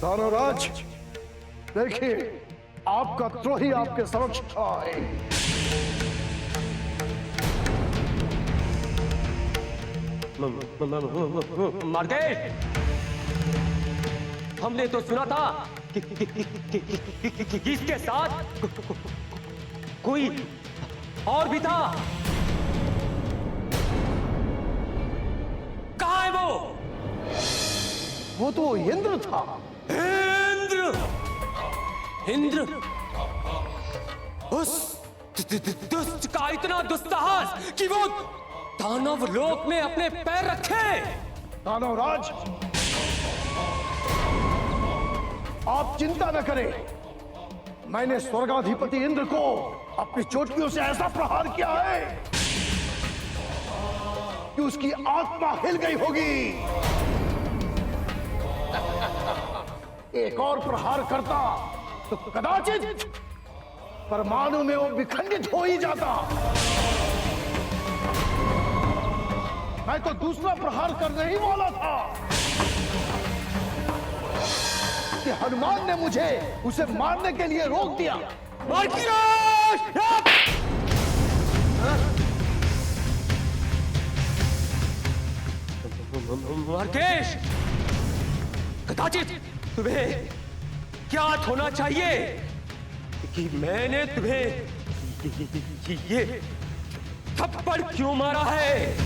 दानवराज, देखिए आपका द्रोही आपके समक्ष आए। मार्केट, हमने तो सुना था कि इसके साथ कोई और भी था। कहाँ है वो? वो तो इंद्र था। इंद्र? इंद्र? उस दुष्ट का इतना दुस्साहस कि वो दानव लोक में अपने पैर रखे। दानवराज, आप चिंता न करें। मैंने स्वर्गाधिपति इंद्र को अपनी चोटियों से ऐसा प्रहार किया है कि उसकी आत्मा हिल गई होगी। एक और प्रहार करता तो कदाचित परमाणु में वो विखंडित हो ही जाता। मैं तो दूसरा प्रहार करने ही वाला था कि हनुमान ने मुझे उसे मारने के लिए रोक दिया। मार्केश, कदाचित तुम्हें ज्ञात होना चाहिए कि मैंने तुम्हें ये थप्पड़ क्यों मारा है।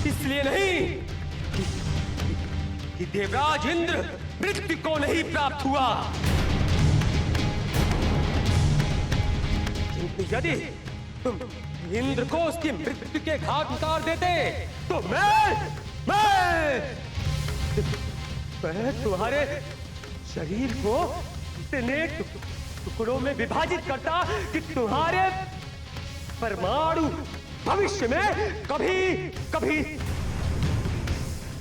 इसलिए नहीं कि देवराज इंद्र मृत्यु को नहीं प्राप्त हुआ, किंतु यदि तुम इंद्र को उसकी मृत्यु के घाट उतार देते तो मैं तुम्हारे शरीर को इतने टुकड़ों में विभाजित करता कि तुम्हारे परमाणु भविष्य में कभी कभी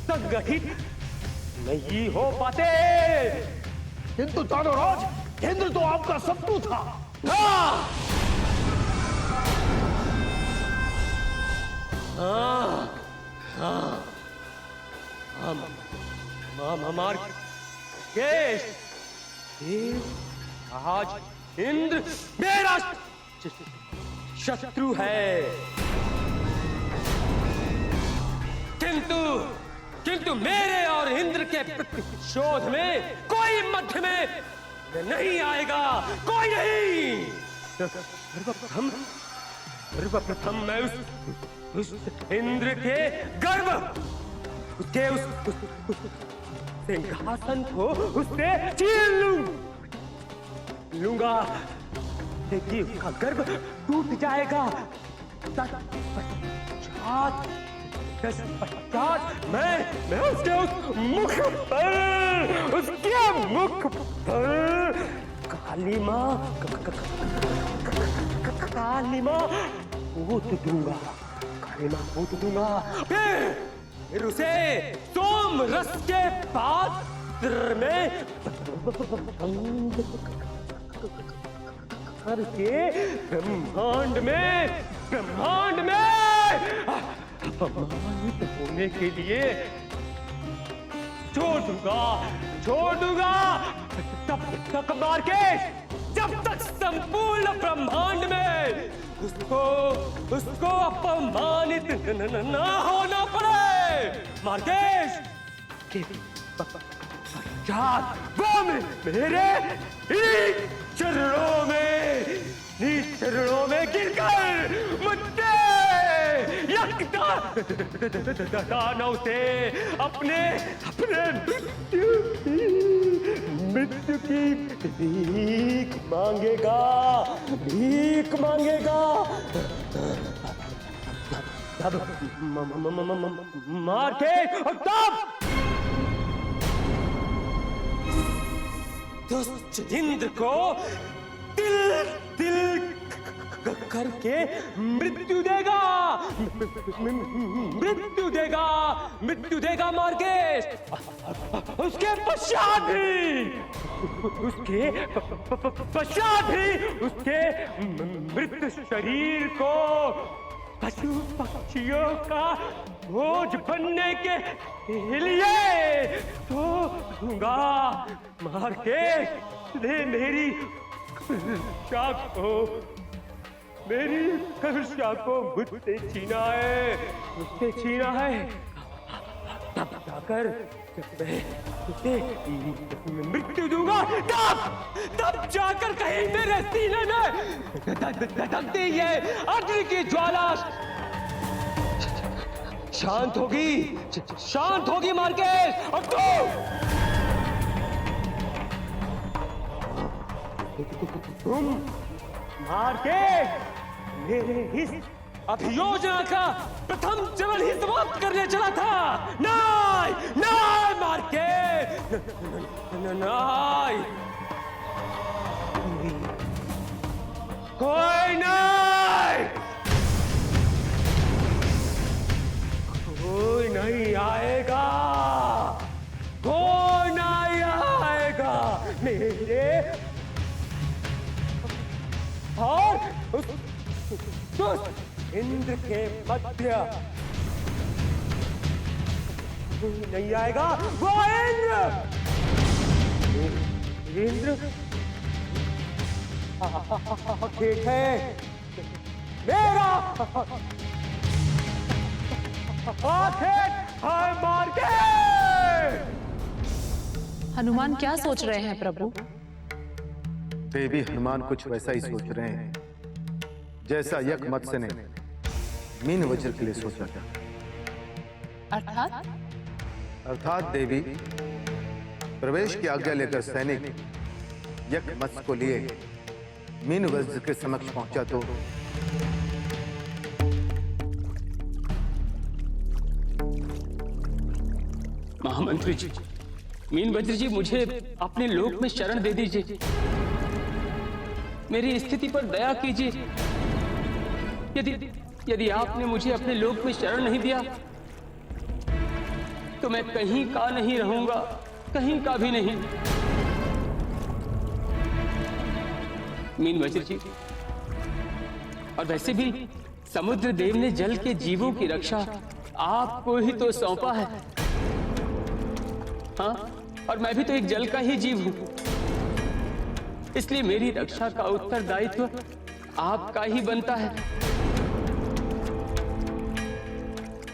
संगठित नहीं हो पाते। किंतु दानवराज, इंद्र तो आपका शत्रु था। हाँ, हमारे केश, आज इंद्र मेरा शत्रु है। किंतु मेरे और इंद्र के प्रतिशोध में कोई मध्य में नहीं आएगा, कोई नहीं। सर्वप्रथम मैं उस इंद्र के गर्भ, उसके उस सिंहासन को उससे छीन लूंगा। देखिए, उसका गर्भ टूट जाएगा। तत्पश्चात मैं उसके मुख पर कालिमा पोत दूंगा। फिर उसे सोम रस के पात्र में करके ब्रह्मांड में अपमानित होने के लिए छोड़ दूंगा। तब तक मार्केश, जब तक संपूर्ण ब्रह्मांड में उसको अपमानित न होना पड़े। मार्केश के पश्चात वो मेरे चरणों में गिरकर मुझसे दानव से अपने मृत्यु की भीख मांगेगा। तब मार के और तब दुष्ट इंद्र को तिल करके मृत्यु देगा मार्केश। उसके पश्चात भी उसके मृत शरीर को पशु पक्षियों का भोज बनने के लिए तो दूंगा। मार के ले मेरी कलशा को, मेरी कलशा को मुझसे छीना है, तब जाकर मैं उसे मृत्यु दूंगा, तब जाकर कहीं मेरे सीने में धधकती ये अग्नि की ज्वाला शांत होगी मार्केस। और तुम मार्केस मेरे इस अभियोजना का प्रथम चरण ही समाप्त करने चला था। नहीं मार्केस, नहीं, कोई नहीं आएगा, कोई नहीं आएगा मेरे और उस इंद्र के मध्य। नहीं आएगा वो इंद्र ठीक है मेरा मार के। हनुमान क्या सोच रहे हैं प्रभु? देवी हनुमान कुछ वैसा ही सोच रहे हैं जैसा यक मत्स्य ने मीन वज्र के लिए सोचा था। अर्थात देवी प्रवेश की आज्ञा लेकर सैनिक यक मत्स्य को लिए मीन वज्र के समक्ष पहुंचा तो महामंत्री जी, मीन वज्र जी, मुझे अपने लोक में शरण दे दीजिए। मेरी स्थिति पर दया कीजिए। यदि आपने मुझे अपने लोक में शरण नहीं दिया तो मैं कहीं का नहीं रहूंगा, कहीं का भी नहीं। मीन वज्र जी, और वैसे भी समुद्र देव ने जल के जीवों की रक्षा आपको ही तो सौंपा है। हाँ, और मैं भी तो एक जल का ही जीव हूं, इसलिए मेरी रक्षा का उत्तरदायित्व आपका ही बनता है।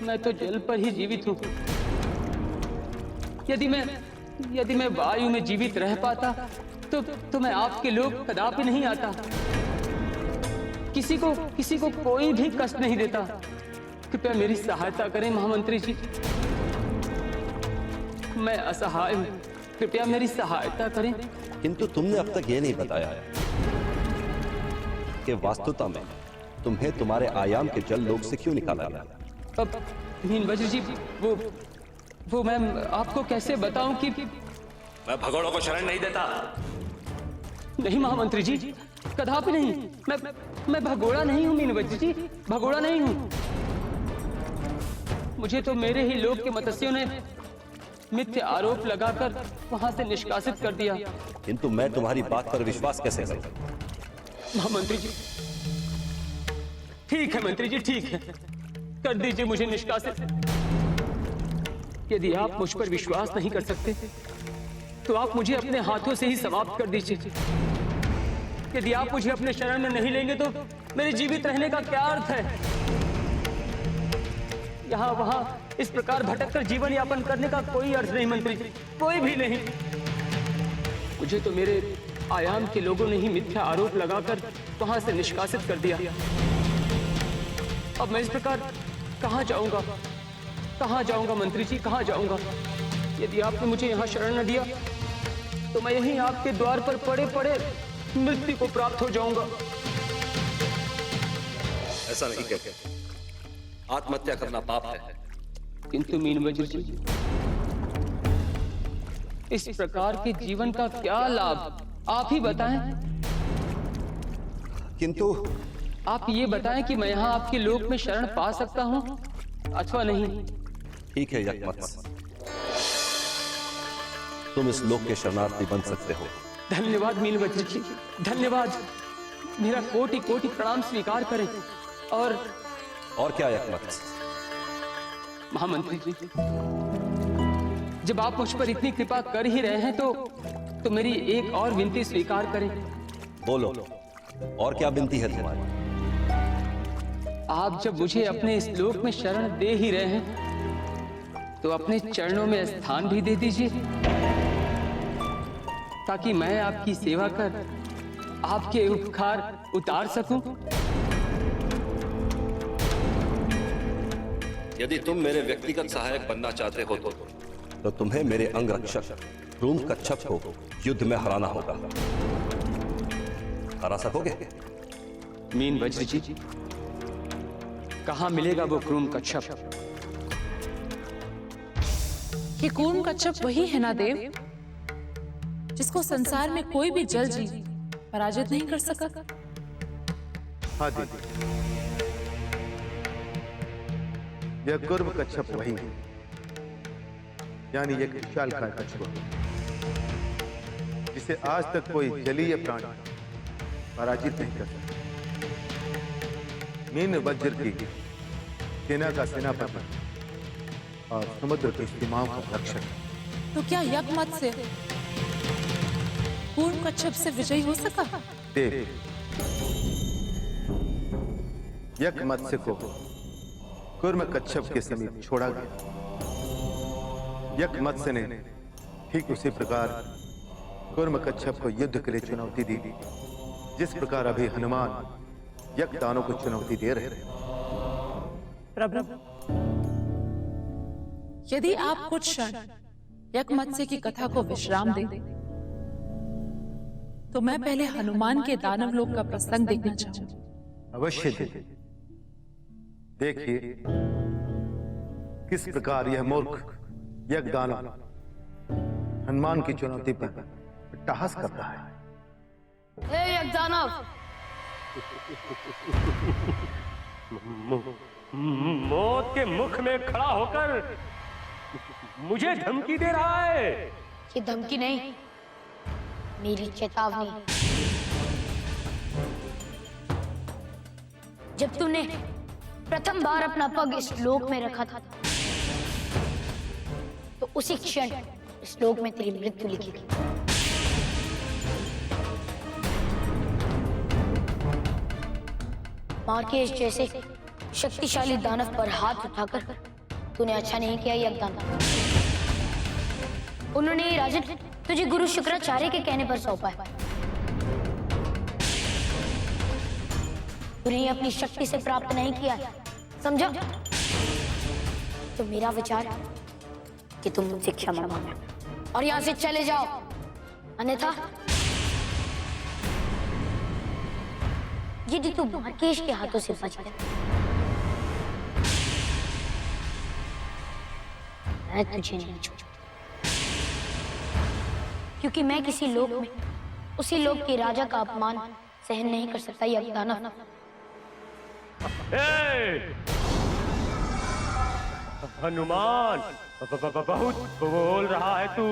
मैं तो जल पर ही जीवित हूं। यदि मैं वायु में जीवित रह पाता तो मैं आपके लोक कदापि नहीं आता। किसी को कोई भी कष्ट नहीं देता। कृपया मेरी सहायता करें महामंत्री जी, मैं असहाय हूं, कृपया मेरी सहायता करें। किंतु तुमने अब तक ये नहीं बताया कि वास्तुता में तुम्हें तुम्हारे आयाम के जल लोक से क्यों निकाला गया? अब मीन वज्र जी, वो मैं आपको कैसे बताऊं कि मैं भगोड़ों को शरण नहीं देता। नहीं महामंत्री जी, कदापि नहीं। मैं भगोड़ा नहीं हूं मीन वज्र जी, भगोड़ा नहीं हूं। मुझे तो मेरे ही लोक के मत्स्यों ने मिथ्य आरोप लगाकर वहां से निष्कासित कर दिया। किंतु मैं तुम्हारी बात पर विश्वास कैसे करूं? महामंत्री जी, ठीक है मंत्री जी, ठीक है, कर दीजिए मुझे निष्कासित। यदि आप मुझ पर विश्वास नहीं कर सकते तो आप मुझे अपने हाथों से ही समाप्त कर दीजिए। यदि आप मुझे अपने शरण में नहीं लेंगे तो मेरे जीवित रहने का क्या अर्थ है? यहाँ वहां इस प्रकार भटककर जीवन यापन करने का कोई अर्थ नहीं मंत्री जी, कोई भी नहीं। मुझे तो मेरे आयाम के लोगों ने ही मिथ्या आरोप लगाकर वहां से निष्कासित कर दिया। अब मैं इस प्रकार कहां जाऊंगा मंत्री जी, कहां जाऊंगा? यदि आपने मुझे यहाँ शरण न दिया तो मैं यहीं आपके द्वार पर पड़े पड़े मृत्यु को प्राप्त हो जाऊंगा। ऐसा नहीं कहते, आत्महत्या करना पाप है। किंतु मीन वज्र जी, इस प्रकार के जीवन का क्या लाभ, आप ही बताएं। किंतु आप ये बताएं कि मैं यहाँ आपके लोक में शरण पा सकता हूँ अथवा नहीं। ठीक है यकमत्स्य, तुम इस लोक के शरणार्थी बन सकते हो। धन्यवाद मीन वज्र जी, धन्यवाद। मेरा कोटि कोटि प्रणाम स्वीकार करें और क्या यकमत? महामंत्री जी, जब आप मुझ पर इतनी कृपा कर ही रहे हैं तो मेरी एक और विनती स्वीकार करें। बोलो, और क्या विनती है तुम्हारी? आप जब मुझे अपने इस लोक में शरण दे ही रहे हैं तो अपने चरणों में स्थान भी दे दीजिए, ताकि मैं आपकी सेवा कर आपके उपकार उतार सकूं। यदि तुम मेरे व्यक्तिगत सहायक बनना चाहते हो तो तुम्हें मेरे अंग रक्षक क्रूम कच्छप को युद्ध में हराना होगा। हरा सकोगे? मीन वज्र जी, कहां मिलेगा वो क्रूम कच्छप? ये कूर्म कच्छप वही है ना देव, जिसको संसार में कोई भी जल जीव पराजित नहीं कर सका। हाँ दीदी, यह कुर्म कच्छप वही है, यानी एक विशालकाय कछुआ, जिसे आज तक कोई जलीय प्राणी पराजित नहीं कर सका। मीन वज्र की सेना का सेनापति और समुद्र की सीमाओं का रक्षक। तो क्या यज्ञमत से कूर्म कच्छप से विजयी हो सका? देव, यज्ञ मत्स्य को कुर्म कच्छप के समीप छोड़ा गया। यज्ञ मत्स्य ने ठीक उसी प्रकार कुर्म कच्छप को युद्ध के लिए चुनौती दी, जिस प्रकार अभी हनुमान यज्ञ दानों को चुनौती दे रहे हैं। प्रभु, यदि आप कुछ क्षण यज्ञमत्स्य की कथा को विश्राम दें, तो मैं पहले हनुमान के दानव लोक का प्रसंग देखना चाहूंगा। अवश्य दीदी, देखिए किस प्रकार यह मूर्ख यज्ञ दानव हनुमान की चुनौती पर अट्टहास कर रहा है। हे यज्ञदानव, मौत के मुख में खड़ा होकर मुझे धमकी दे रहा है। ये धमकी नहीं, मेरी चेतावनी। जब तूने प्रथम बार अपना पग इस लोक में रखा था, तो उसी क्षण इस लोक में तेरी मृत्यु लिखी थी। मार्केश जैसे शक्तिशाली दानव पर हाथ उठाकर तूने अच्छा नहीं किया यज्ञदानव। उन्होंने ये राज्य तुझे गुरु शुक्राचार्य के कहने पर सौंपा है। तूने अपनी शक्ति से प्राप्त नहीं किया, समझा? तो मेरा विचार कि तुम मुझसे क्षमा मांगो और यहां से चले जाओ, अन्यथा यदि तू मार्केश के हाथों से बच गया, मैं तुझे नहीं छोड़ूंगा, क्योंकि मैं किसी लोक में उसी लोक के राजा का अपमान सहन नहीं कर सकता। यज्ञदानव, हनुमान, बहुत बोल रहा है तू।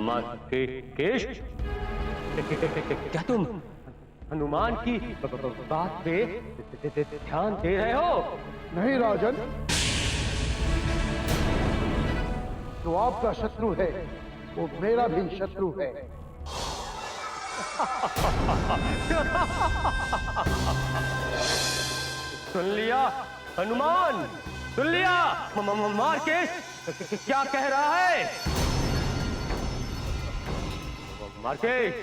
मार्केश, क्या तुम हनुमान की बात पे ध्यान दे रहे हो? नहीं राजन, जो आपका शत्रु है वो मेरा भी शत्रु है। सुन लिया हनुमान, सुन लिया। मार्केश क्या कह रहा है? मार्केश,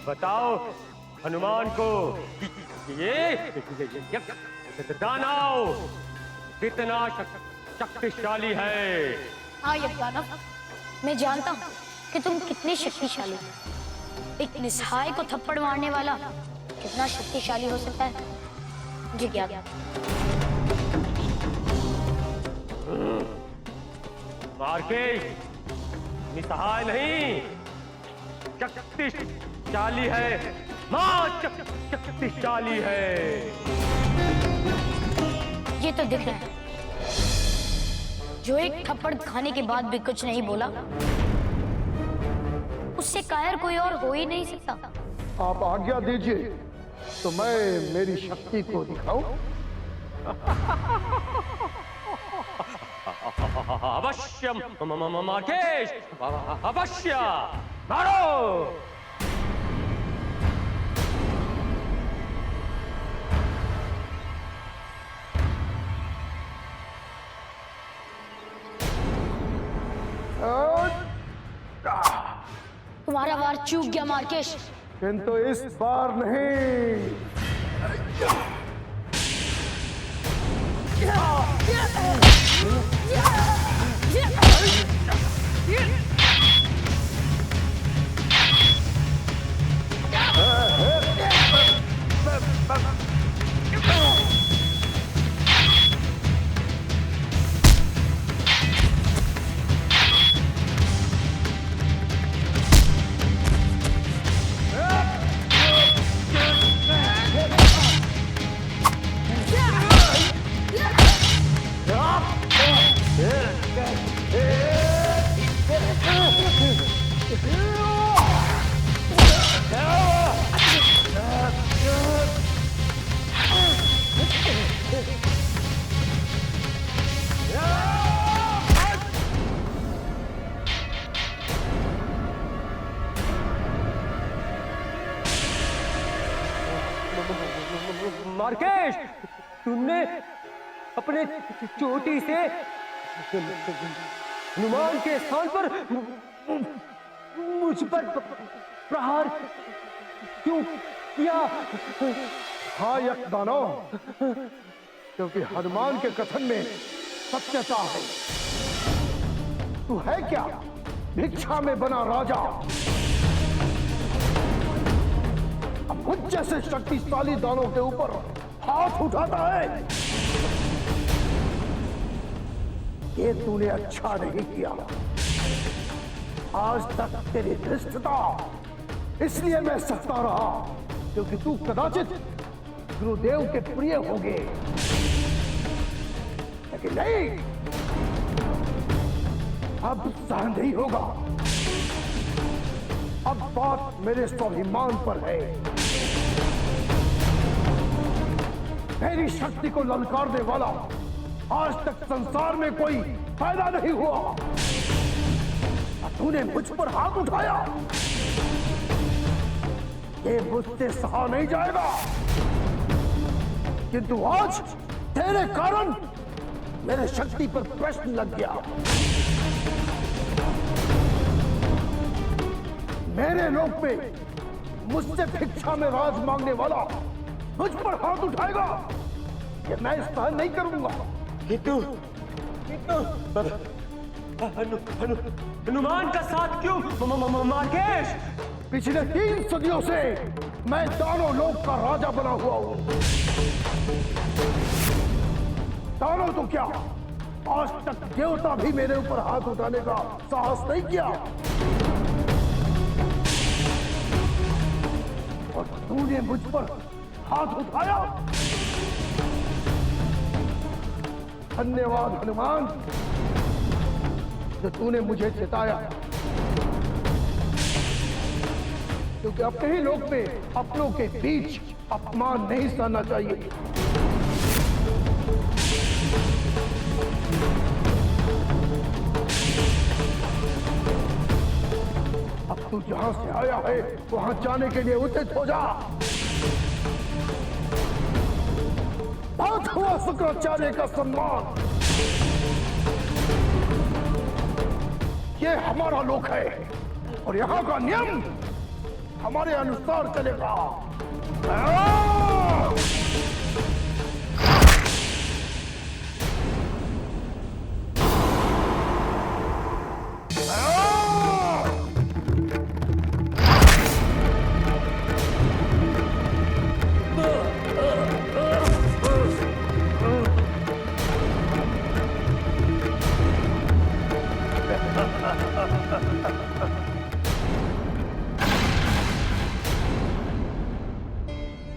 बताओ हनुमान को ये दानव कितना शक्तिशाली है। हाँ यज्ञदानव, मैं जानता हूँ कि तुम कितने शक्तिशाली हो। एक निस्सहाय को थप्पड़ मारने वाला कितना शक्तिशाली हो सकता है, मुझे ज्ञात है। मार्केश निस्सहाय नहीं, शक्तिशाली है। मां शक्तिशाली है। ये तो दिख रहा है, जो एक थप्पड़ खाने के बाद भी कुछ नहीं बोला, उससे कायर कोई और हो ही नहीं सकता। आप आज्ञा दीजिए तो मैं मेरी शक्ति को दिखाऊं। अवश्य मार्केश, अवश्य मारो। तुम्हारा वार चूक गया मार्केश, किंतु इस बार नहीं। मार्केश, तुमने अपने चोटी से हनुमान के स्थान पर मुझ पर प्रहार क्यों किया? हाँ यक्षदानव, क्योंकि हनुमान के कथन में सत्यता है। तू है क्या भिक्षा में बना राजा, अब मुझ जैसे शक्तिशाली दानों के ऊपर हाथ उठाता है। ये तूने अच्छा नहीं किया। आज तक तेरी धृष्टता इसलिए मैं सकता रहा क्योंकि तू कदाचित गुरुदेव के प्रिय होगे, लेकिन नहीं, अब सहन नहीं होगा। अब बात मेरे स्वाभिमान पर है। मेरी शक्ति को ललकारने वाला आज तक संसार में कोई पैदा नहीं हुआ। तूने मुझ पर हाथ उठाया, ये मुझसे सहा नहीं जाएगा। किंतु आज तेरे कारण मेरे शक्ति पर प्रश्न लग गया। मेरे लोक में मुझसे भिक्षा में राज मांगने वाला मुझ पर हाथ उठाएगा, ये मैं सहन नहीं करूंगा। हनुमान का साथ क्यों मार्केश? पिछले 3 सदियों से मैं दानव लोक का राजा बना हुआ हूं। दानव तो क्या, आज तक देवता भी मेरे ऊपर हाथ उठाने का साहस नहीं किया। और तूने मुझ पर हाथ उठाया। धन्यवाद हनुमान, जो तूने मुझे चेताया, क्योंकि अपने ही लोक में अपनों के बीच अपमान नहीं सहना चाहिए। अब तू जहां से आया है वहां जाने के लिए उचित हो जा। बहुत हुआ शुक्राचार्य का सम्मान। ये हमारा लोक है और यहाँ का नियम हमारे अनुसार चलेगा।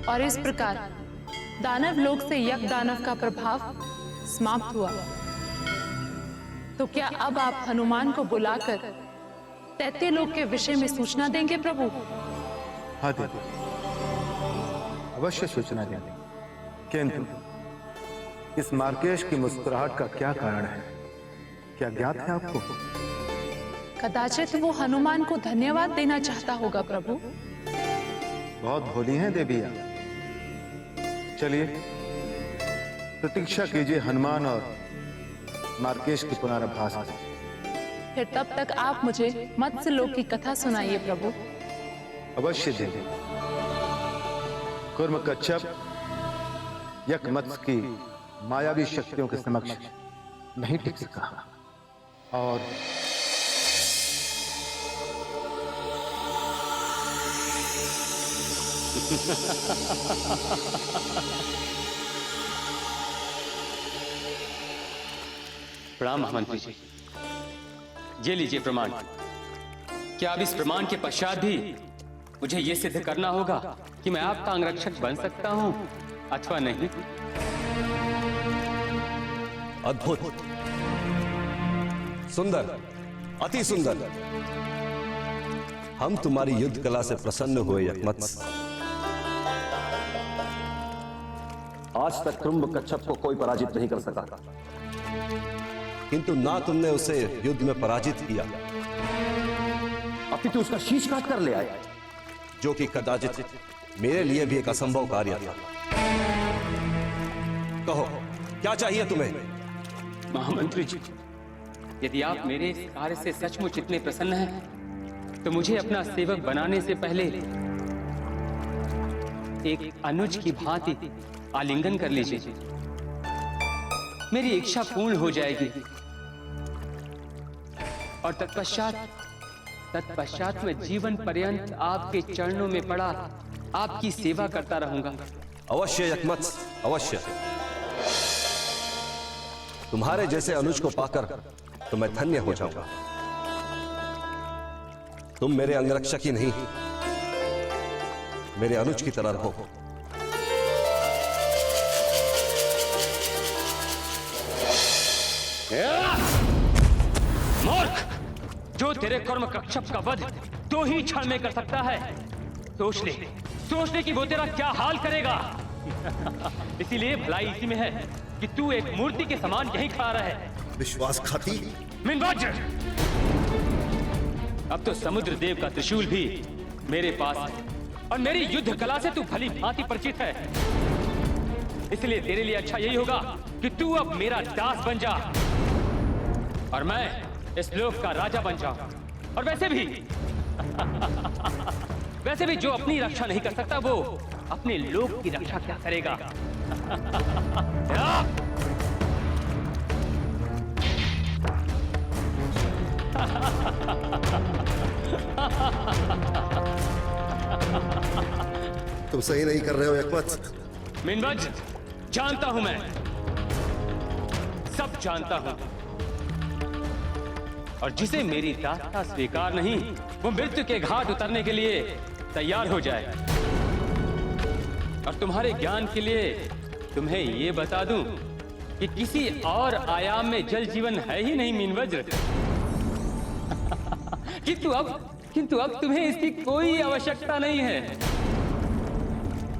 और इस प्रकार दानव लोक से यज्ञ दानव का प्रभाव समाप्त हुआ। तो क्या अब आप हनुमान को बुलाकर दैत्य लोक के विषय में सूचना देंगे प्रभु? हाँ देवी, अवश्य सूचना देंगे। किंतु इस मार्केश की मुस्कुराहट का क्या कारण है, क्या ज्ञात है आपको? कदाचित वो हनुमान को धन्यवाद देना चाहता होगा प्रभु। बहुत भोली हैं देवी आप। चलिए प्रतीक्षा कीजिए हनुमान और मार्केश की पुनराभास की। फिर तब तक आप मुझे मत्स्य लोक की कथा सुनाइए प्रभु। अवश्य देवी। कुर्म कच्छप यक मत्स्य की मायावी शक्तियों के समक्ष नहीं टिक सका और प्रणाम महामंत्री जी। ये लीजिए प्रमाण। क्या अब इस प्रमाण के पश्चात भी मुझे ये सिद्ध करना होगा कि मैं आपका अंगरक्षक बन सकता हूं अथवा नहीं? अद्भुत, सुंदर, अति सुंदर। हम तुम्हारी युद्ध कला से प्रसन्न हुए यकमत्स्य। आज तक कुर्म कच्छप को कोई पराजित नहीं कर सका, किंतु ना तुमने उसे युद्ध में पराजित किया, अपितु उसका शीश काट कर ले आए, जो कि कदाचित मेरे लिए भी एक असंभव कार्य था। कहो क्या चाहिए तुम्हें? महामंत्री जी, यदि आप मेरे इस कार्य से सचमुच इतने प्रसन्न हैं, तो मुझे अपना सेवक बनाने से पहले एक अनुज की भांति आलिंगन कर लीजिए। मेरी इच्छा पूर्ण हो जाएगी और तत्पश्चात मैं जीवन पर्यंत आपके चरणों में पड़ा आपकी सेवा करता रहूंगा। अवश्य यकमत्स्य, अवश्य। तुम्हारे जैसे अनुज को पाकर तो मैं धन्य हो जाऊंगा। तुम मेरे अंगरक्षक ही नहीं, मेरे अनुज की तरह रहो। मूर्ख! जो तेरे कर्म कच्छप का वध 2 ही क्षण में कर सकता है, सोच ले कि वो तेरा क्या हाल करेगा। इसीलिए भलाई इसी में है कि तू एक मूर्ति के समान यहीं खड़ा रहे। विश्वासघाती! मिनवज्र! अब तो समुद्र देव का त्रिशूल भी मेरे पास है और मेरी युद्ध कला से तू भली भांति परिचित है। इसलिए तेरे लिए अच्छा यही होगा कि तू अब मेरा दास बन जा और मैं इस लोक का राजा बन जाऊं। और वैसे भी जो अपनी रक्षा नहीं कर सकता, वो अपने लोक की रक्षा क्या करेगा? तुम सही नहीं कर रहे हो यकमत्स्य। मिनवज, जानता हूं मैं, सब जानता हूं। और जिसे मेरी दास्ता स्वीकार नहीं, वो मृत्यु के घाट उतरने के लिए तैयार हो जाए। और तुम्हारे ज्ञान के लिए तुम्हें ये बता दूं कि किसी और आयाम में जल जीवन है ही नहीं मीनवज्र। किंतु अब तुम्हें इसकी कोई आवश्यकता नहीं है,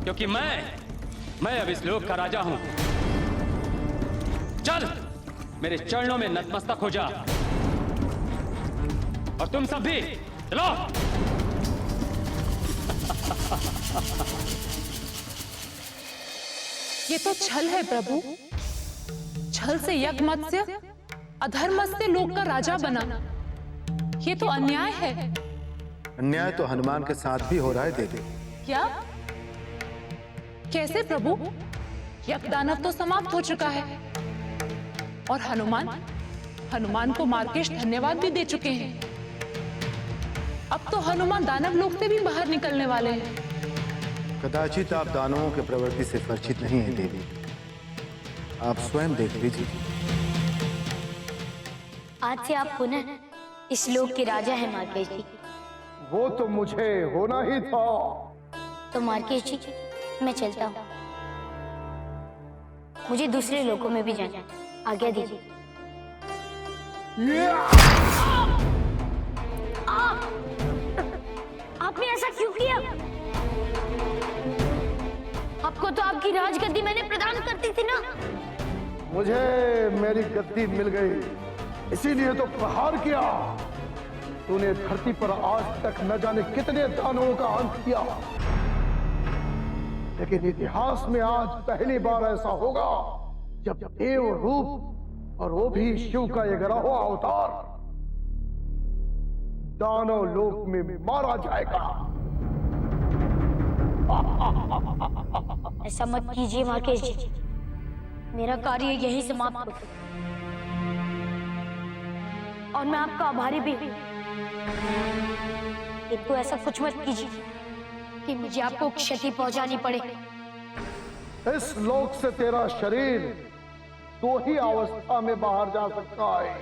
क्योंकि मैं अब इस लोक का राजा हूं। चल मेरे चरणों में नतमस्तक हो जा। और तुम सब भी चलो। ये तो छल है प्रभु। छल से यकमत्स्य अधर्मस्य लोक का राजा बना। ये तो अन्याय है। अन्याय तो हनुमान के साथ भी हो रहा है देवी। क्या? कैसे प्रभु? यज्ञदानव तो समाप्त हो चुका है और हनुमान को मार्केश धन्यवाद भी दे चुके हैं। अब तो हनुमान दानव लोक से भी बाहर निकलने वाले हैं। कदाचित आप दानवों के प्रवृत्ति से परिचित नहीं हैं देवी। आप स्वयं देख लीजिए। आज से आप पुनः इस लोक के राजा हैं मार्केश जी। वो तो मुझे होना ही था। तो मार्केश जी, मैं चलता हूँ। मुझे दूसरे लोकों में भी जाना है। आज्ञा दीजिए। आपने ऐसा क्यों किया? आपको तो आपकी राजगद्दी मैंने प्रदान कर दी थी ना। मुझे मेरी गद्दी मिल गई, इसीलिए तो प्रहार किया। तूने धरती पर आज तक न जाने कितने दानवों का अंत किया, लेकिन इतिहास में आज पहली बार ऐसा होगा जब देव रूप और वो भी शिव का 11वां अवतार दानव लोक में मारा जाएगा। ऐसा मत कीजिए मार्केश जी, मेरा कार्य यहीं समाप्त हो गया और मैं आपका आभारी भी हूं। किंतु ऐसा कुछ मत कीजिए कि मुझे आपको क्षति पहुंचानी पड़े। इस लोक से तेरा शरीर दो ही अवस्था में बाहर जा सकता है।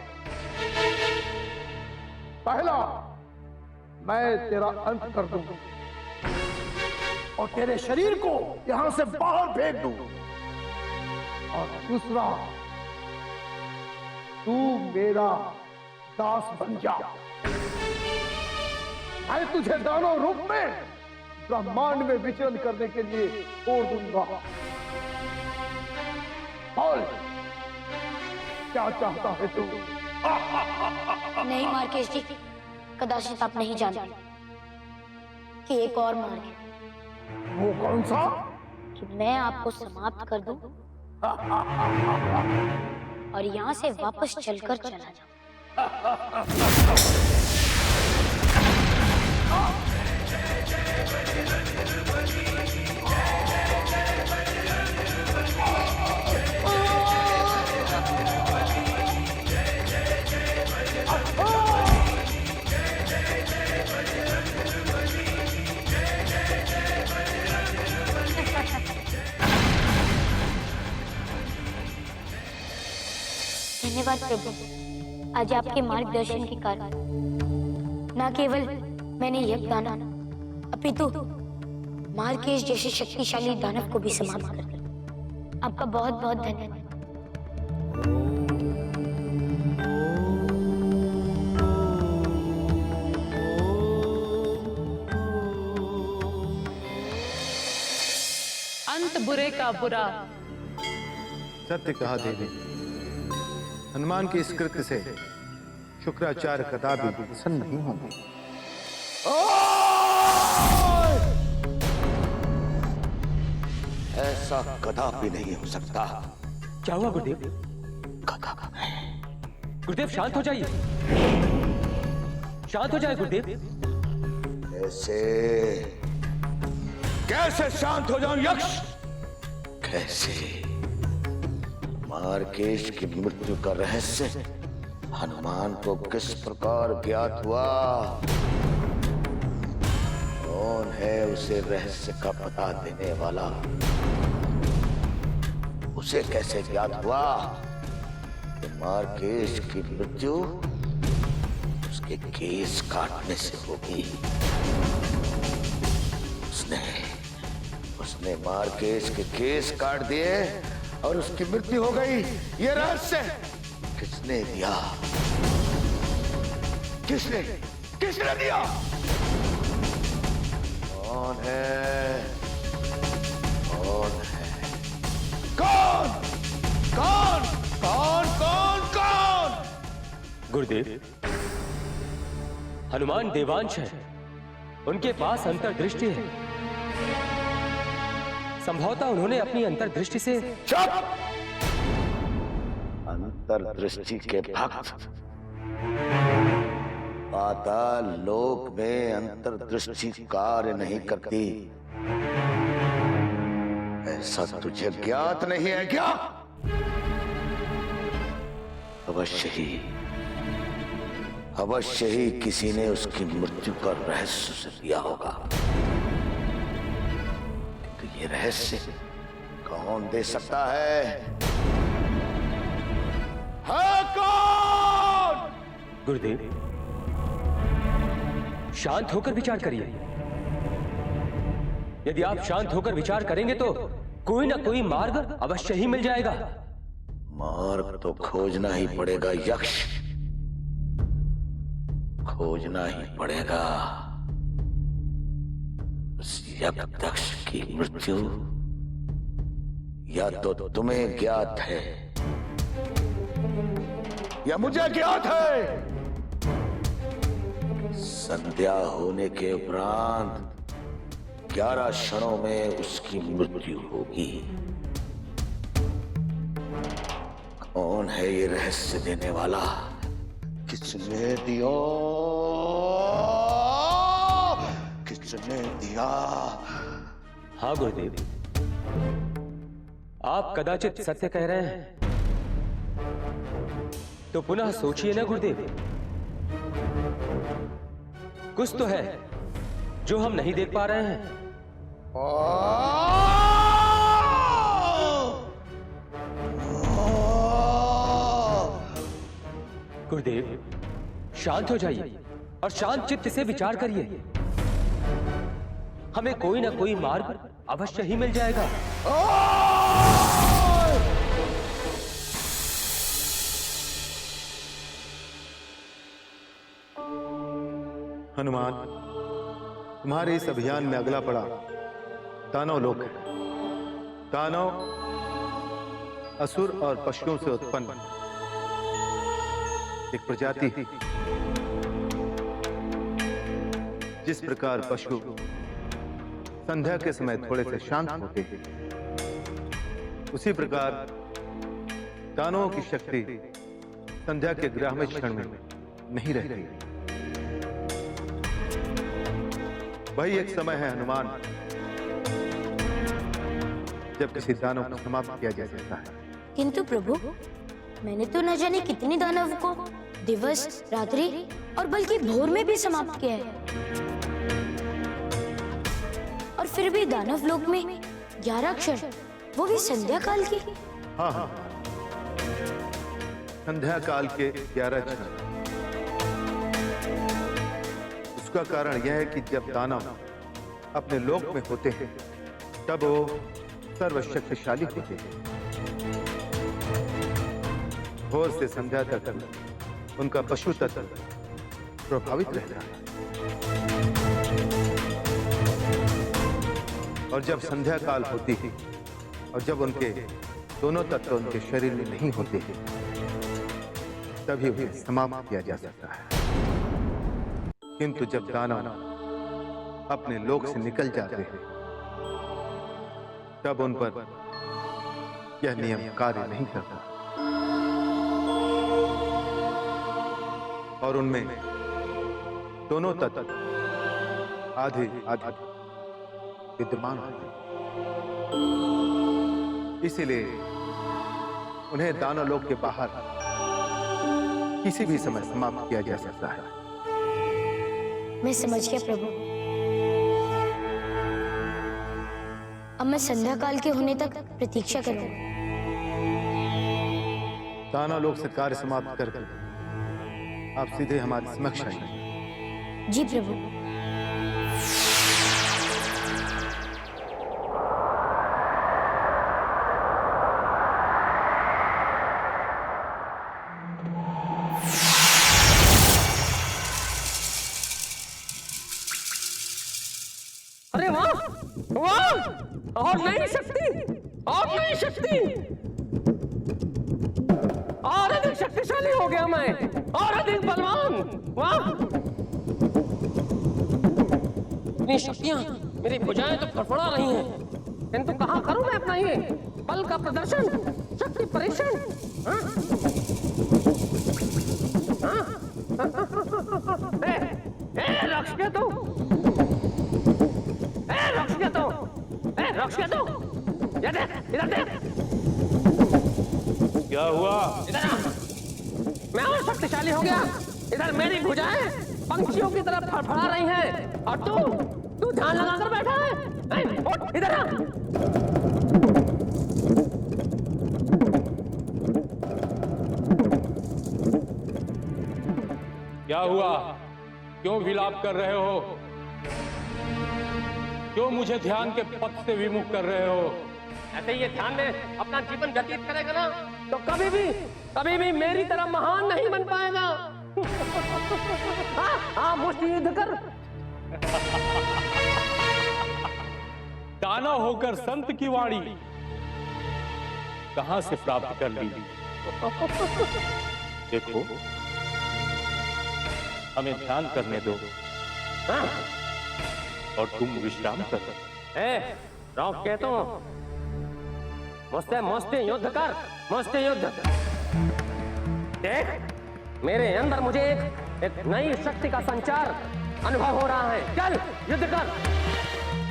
पहला, मैं तेरा अंत कर दूंगा और तेरे शरीर को यहां से बाहर फेंक दूं, और दूसरा, तू मेरा दास बन जा। मैं तुझे दानव रूप में ब्रह्मांड में विचरण करने के लिए छोड़ दूंगा। बोल, क्या चाहता है तू? नहीं मार्केश जी, कदाचित आप नहीं जानते कि एक और मार्ग है। वो कौन सा? कि मैं आपको समाप्त कर दूं और यहां से वापस चलकर चला जाऊं। धन्यवाद प्रभु, आज आपके मार्गदर्शन के कारण न केवल मैंने यज्ञदाना अपितु मार्केश जैसे शक्तिशाली दानव को भी समाप्त कर दिया। आपका बहुत बहुत धन्यवाद। अंत बुरे का बुरा। सत्य कहा देवी, हनुमान के इस कृत्य से शुक्राचार्य कदापि प्रसन्न नहीं होंगे। ऐसा कदापि नहीं हो सकता। क्या हुआ गुरुदेव? गुरुदेव शांत हो जाइए, शांत हो जाए गुरुदेव। कैसे शांत हो जाऊं यक्ष? कैसे? मार्केश की मृत्यु का रहस्य हनुमान को किस प्रकार ज्ञात हुआ? कौन है उसे रहस्य का पता देने वाला? उसे कैसे ज्ञात हुआ कि मार्केश की मृत्यु उसके केस काटने से होगी? उसने मार्केश के केस काट दिए और उसकी मृत्यु हो गई। ये रहस्य किसने दिया? किसने दिया? कौन है? कौन है? कौन? कौन? कौन? कौन? कौन? गुरुदेव, हनुमान देवांश है, उनके पास अंतर्दृष्टि है। संभवतः उन्होंने अपनी अंतर्दृष्टि से। चुप! अंतर्दृष्टि के भक्त पाताल लोक में अंतर्दृष्टि कार्य नहीं करती, ऐसा तुझे ज्ञात नहीं है क्या? अवश्य ही किसी ने उसकी मृत्यु का रहस्य से दिया होगा। ये रहस्य कौन दे सकता है? कौन? गुरुदेव, शांत होकर विचार करिए। यदि आप शांत होकर विचार करेंगे तो कोई ना कोई मार्ग अवश्य ही मिल जाएगा। मार्ग तो खोजना ही पड़ेगा यक्ष, खोजना ही पड़ेगा उस यक्षदक्ष की मृत्यु, या तो तुम्हें ज्ञात है या मुझे ज्ञात है। संध्या होने के उपरांत 11 क्षणों में उसकी मृत्यु होगी। कौन है ये रहस्य देने वाला? किसने दिया? किसने दिया? हाँ गुरुदेव, आप कदाचित सत्य कह रहे हैं, तो पुनः सोचिए ना गुरुदेव। कुछ तो है जो हम नहीं देख पा रहे हैं। गुरुदेव, शांत हो जाइए और शांत चित्त से विचार करिए। हमें कोई ना कोई मार्ग अवश्य ही मिल जाएगा। हनुमान, तुम्हारे इस अभियान में अगला पड़ा दानव लोक है। दानव असुर और पशुओं से उत्पन्न एक प्रजाति है। जिस प्रकार पशु संध्या के समय थोड़े से शांत होते हैं, उसी प्रकार दानवों की शक्ति संध्या के ग्राम्य क्षण में नहीं रहती। वही एक समय है हनुमान, जब किसी दानव को समाप्त किया जा सकता है। किंतु प्रभु, मैंने तो न जाने कितने दानव को दिवस, रात्रि और बल्कि भोर में भी समाप्त किया है। और फिर भी दानव लोक में 11 क्षण, वो भी संध्या काल की। हाँ हाँ, संध्या काल के 11 क्षण। उसका कारण यह है कि जब दानव अपने लोक में होते हैं, तब वो सर्वशक्तिशाली होते हैं। भोर से संध्या तक उनका पशु तत्व प्रभावित रहता है, और जब संध्या काल होती है और जब उनके दोनों तत्व उनके शरीर में नहीं होते हैं, तभी उन्हें समाप्त किया जा सकता है। किंतु जब दानव अपने लोक से निकल जाते हैं, तब उन पर यह नियम कार्य नहीं करता और उनमें दोनों तत्व आधे आधे विद्यमान होते हैं। इसीलिए उन्हें दानव लोक के बाहर किसी भी समय समाप्त किया जा सकता है। मैं समझ गया प्रभु। अब मैं संध्या काल के होने तक प्रतीक्षा करूंगा। दानव लोक से कार्य समाप्त करके आप सीधे हमारे समक्ष आइए। जी प्रभु। अरे वाह वाह, और नई शक्ति, और नई शक्ति, और अधिक शक्तिशाली हो गया मैं, और अधिक बलवान। वाह, इतनी शक्तियां, मेरी भुजाएं तो फड़फड़ा रही हैं, किंतु कहां करूं मैं अपना ये बल का प्रदर्शन, शक्ति परीक्षण? रक्ष तू, रक्ष तू, इधर देख। क्या हुआ? इधर आ। मैं और शक्तिशाली हो गया। इधर मेरी भुजाएं पंछियों की तरफ फड़फड़ा रही हैं, और तू ध्यान लगाकर बैठा है। उठ, इधर आ। क्या हुआ? क्यों विलाप कर रहे हो? क्यों मुझे ध्यान के पथ से विमुख कर रहे हो? ऐसे ये ध्यान में अपना जीवन व्यतीत करेगा ना, तो कभी भी मेरी तरह महान नहीं बन पाएगा। हाँ, मुष्टि युद्ध कर। दानव होकर संत की वाणी कहां से प्राप्त कर ली? देखो, हमें ध्यान करने दो और तुम विश्राम करो। रॉक कहता हूं, मुझसे मुष्टि युद्ध कर, मुष्टि युद्ध। देख, मेरे अंदर मुझे एक नई शक्ति का संचार अनुभव हो रहा है। चल युद्ध कर।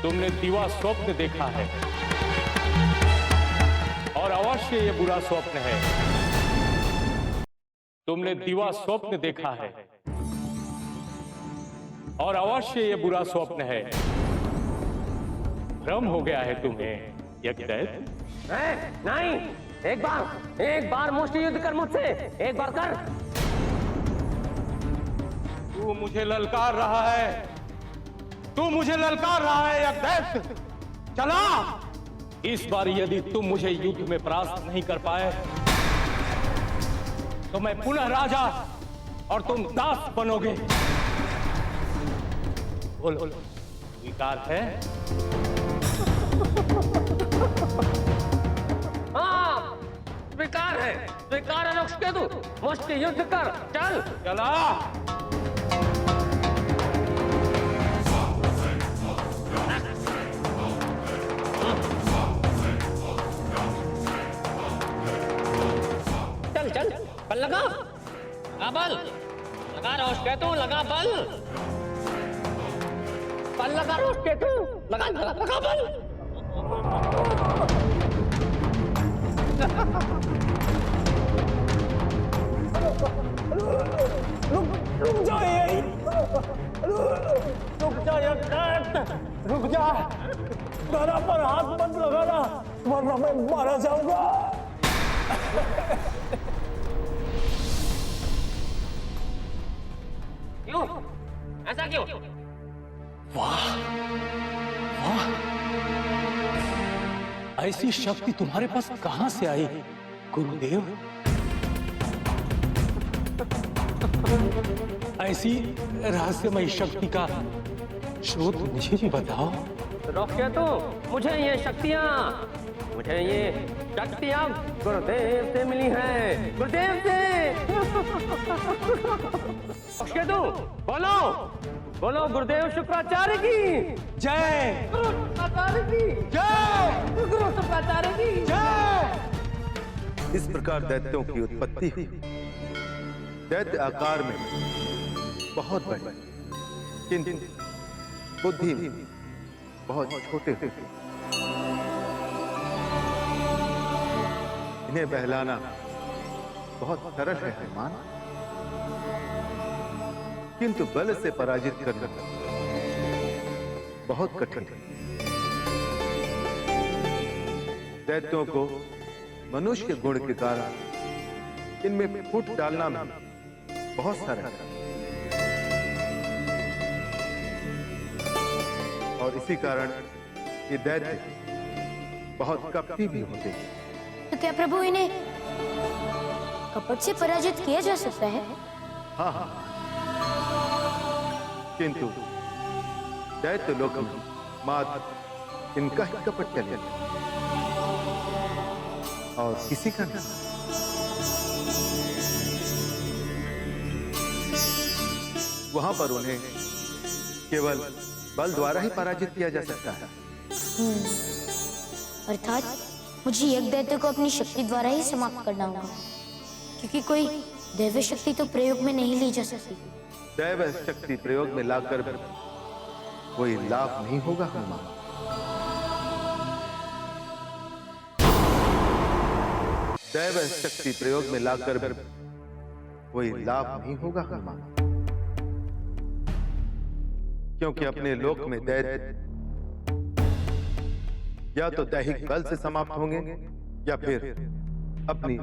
तुमने दिवा स्वप्न देखा है और अवश्य ये बुरा स्वप्न है। तुमने दिवा स्वप्न देखा है और अवश्य ये बुरा स्वप्न है। भ्रम हो गया है तुम्हें यज्ञदैत्य। नहीं, एक बार मुष्टि युद्ध कर मुझसे, एक बार कर। तू मुझे ललकार रहा है, तू मुझे ललकार रहा है यज्ञदैत्य। चला, इस बार यदि तुम मुझे युद्ध में परास्त नहीं कर पाए तो मैं पुनः राजा और तुम दास बनोगे। बोलो, स्वीकार है? हाँ, स्वीकार है, स्वीकार है। रुष्केतु, मुष्टि युद्ध कर। चल। चला। चल, बल लगा, बल लगा। रुष्केतु, लगा बल, बल लगा। रुष्केतु, लगा बल। रुक जा यही, रुक जा यज्ञदैत्य, रुक जा। गला पर हाथ मत लगाना, वरना मैं मारा जाऊंगा। क्यों? ऐसा क्यों? वाह वाह, ऐसी शक्ति तुम्हारे पास कहां से आई गुरुदेव? ऐसी रहस्यमयी शक्ति का स्रोत मुझे भी बताओ। रुष्केतु, मुझे ये शक्तियां गुरुदेव से मिली हैं, गुरुदेव से। रुष्केतु, बोलो गुरुदेव शुक्राचार्य की जय, गुरु शुक्राचार्य की जय, गुरु शुक्राचार्य की जय। इस प्रकार दैत्यों की उत्पत्ति हुई। दैत्य आकार में बहुत बड़े, किंतु बुद्धि में बहुत छोटे थे। इन्हें बहलाना बहुत सरल है हनुमान, किंतु बल से पराजित करना बहुत कठिन है। दैत्यों को मनुष्य के गुण के कारण इनमें फूट डालना में बहुत सरल है, और इसी कारण ये दैत्य बहुत कपटी भी होते हैं। तो क्या प्रभु इन्हें कपट से पराजित किया जा सकता है? हाँ हाँ, किंतु दैत्य लोक में मात्र इनका ही कपट चले और किसी का नहीं। वहां पर उन्हें केवल बल द्वारा ही पराजित किया जा सकता है। अर्थात मुझे यज्ञदैत्य को अपनी शक्ति द्वारा ही समाप्त करना होगा, क्योंकि कोई दैव शक्ति तो प्रयोग में नहीं ली जा सकती। दैव शक्ति प्रयोग में लाकर कोई लाभ नहीं होगा हनुमान। दैव शक्ति प्रयोग में लाकर कोई लाभ नहीं होगा हनुमान, क्योंकि अपने लोक में दैत्य या तो दैहिक बल से समाप्त होंगे या फिर अपनी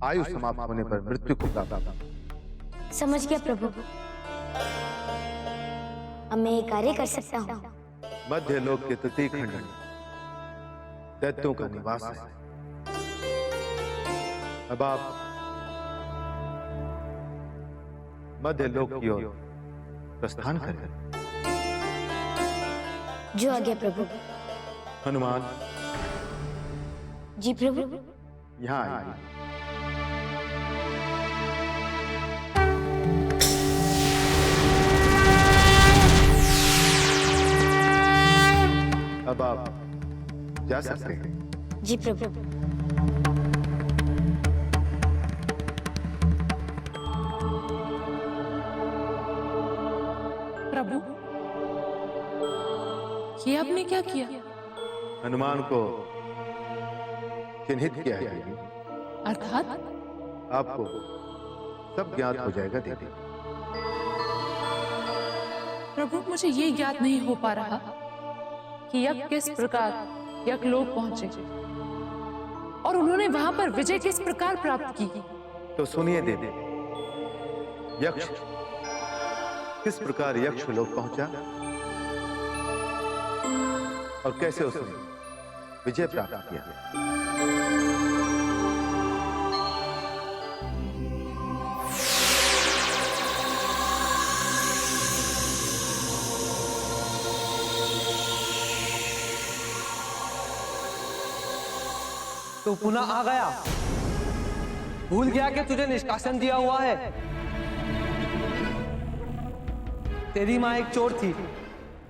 आयु समाप्त होने पर मृत्यु को प्राप्त। समझ गया प्रभु, अब मैं ये कार्य कर सकता हूँ। मध्य लोक के तृतीय खंड में दैत्यों का निवास है। अब आप मध्य लोक की ओर प्रस्थान करें। जो आज्ञा प्रभु। हनुमान जी प्रभु। यहाँ आइए। अब आप जा सकते हैं। जी प्रभु। प्रभु, ये आपने क्या किया? हनुमान को चिन्हित किया है देवी। अर्थात आपको सब ज्ञात हो जाएगा देवी। प्रभु, मुझे ये ज्ञात नहीं हो पा रहा कि यज्ञ किस प्रकार यज्ञलोक पहुंचे और उन्होंने वहां पर विजय किस प्रकार प्राप्त की। तो सुनिए देवी, यक्ष किस प्रकार यक्षलोक पहुंचा और कैसे उसने विजय प्राप्त किया। तू पुनः आ गया। भूल गया कि तुझे निष्कासन दिया हुआ है। तेरी मां एक चोर थी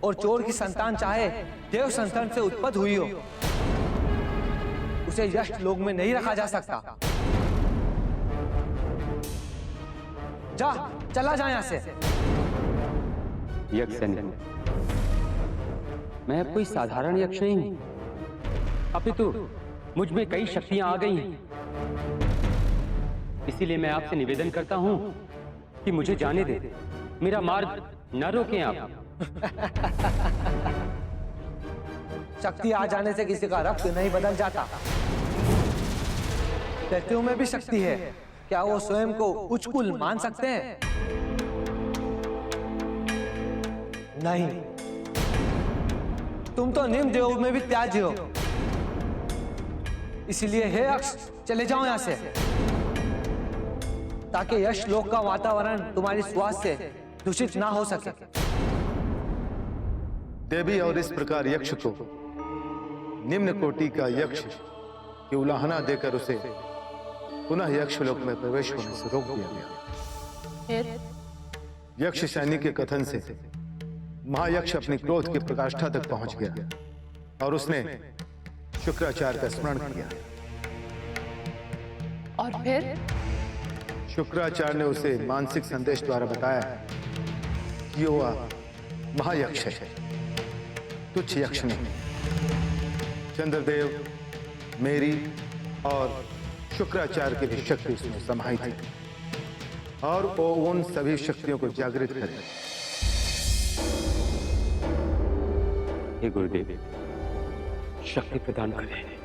और चोर की संतान चाहे देव संतान से उत्पन्न हुई हो, उसे यक्ष लोक में नहीं रखा जा सकता। जा, चला जा यहां से। यक्ष सैनिक, मैं अब कोई साधारण यक्ष नहीं हूं, अपितु मुझ में कई शक्तियां आ गई हैं। इसीलिए मैं आपसे निवेदन करता हूं कि मुझे जाने दे, मेरा मार्ग न रोकें आप। शक्ति आ जाने से किसी का रक्त नहीं बदल जाता। दैत्यों में भी शक्ति है, क्या वो स्वयं को उच्च कुल मान सकते हैं? नहीं, तुम तो निम्न देव में भी त्याज्य हो। इसीलिए हे यक्ष, चले जाओ यहां से, ताकि यक्ष लोक का वातावरण तुम्हारी श्वास से दूषित ना हो सके। देवी, और इस प्रकार यक्ष को निम्न कोटि का यक्ष की उलाहना देकर उसे पुनः यक्षलोक में प्रवेश होने से रोक दिया गया। फिर यक्ष सैनिक के कथन से महायक्ष अपनी क्रोध की प्रकाष्ठा तक पहुंच गया और उसने शुक्राचार्य का स्मरण किया। और फिर शुक्राचार्य ने उसे मानसिक संदेश द्वारा बताया कि वह महायक्ष है, तुच्छ यक्ष नहीं। चंद्रदेव, मेरी और शुक्राचार्य की भी शक्ति उसमें समाहित है और वो उन सभी शक्तियों को जागृत करे। हे गुरुदेव, शक्ति प्रदान करें।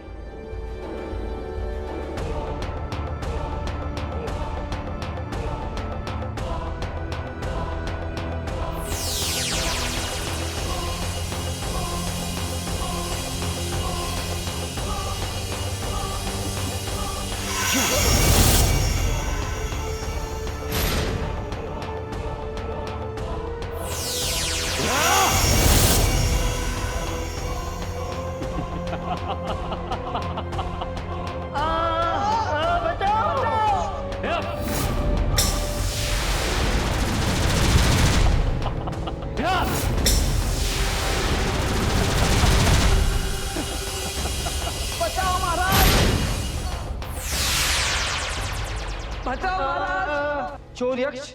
चोर यक्ष,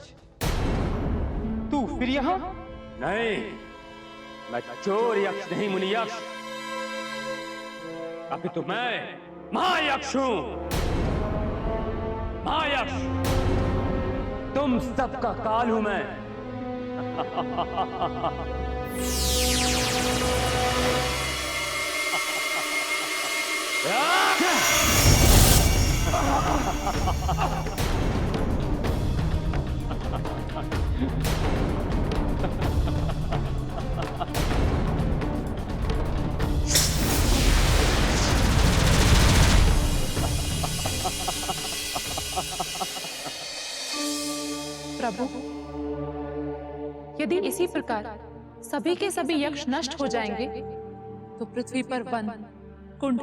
तू फिर यहां? नहीं, मैं चोर यक्ष नहीं, मुनि यक्ष। अभी तो मैं महायक्ष हूं। महायक्ष, तुम सबका काल हूं मैं। प्रभु, इसी प्रकार सभी के सभी यक्ष नष्ट हो जाएंगे तो पृथ्वी पर वन, कुंड,